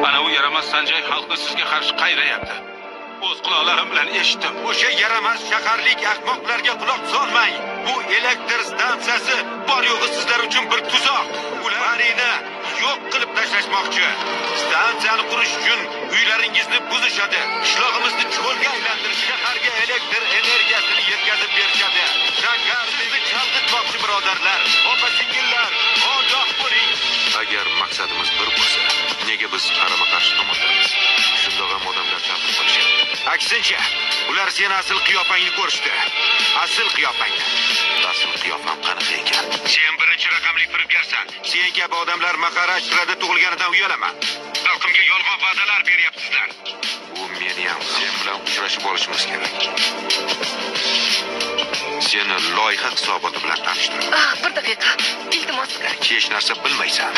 Ana u yaramas Sanjay xalqni sizga qarshi qayrayapti. O'z quloqlarim bilan eshitdim. O'sha yaramas shaharlik ahmoqlarga quloq solmang. Bu elektr stansiyasi bor yo'g'i sizlar uchun bir tuzoq. Ular barini yo'q qilib tashlashmoqchi. Stansiyani qurish uchun uylaringizni buzishadi. Qishlog'imizni cho'lga aylantirish, shaharga elektr energiyasini yetkazib berishadi. Shahar sizni chalg'itmoqchi birodarlar. Opa-singillar, ogoh bo'ling. Agar maqsadimiz bir bo'lsa, nega biz qarama-qarshi tomondamiz? Shundoq ham odamlar chalg'ib qolishadi. Aksincha, ular seni asl qiyofangni ko'rishdi. Asl qiyofangni. Asl qiyofam qanaqa ekan? Sen birinchi raqamli firibgarsan. Sen kabi odamlar Maharashtrada tug'ilganidan uyalaman. Xalqimga yolg'on va'dalar beryapsizlar. U meni ham sen bilan uchrashib olishimiz kerak. Seni loyiha hisoboti bilan tanishtiraman. Bir daqiqa. Iltimos. Hech narsa bilmaysan.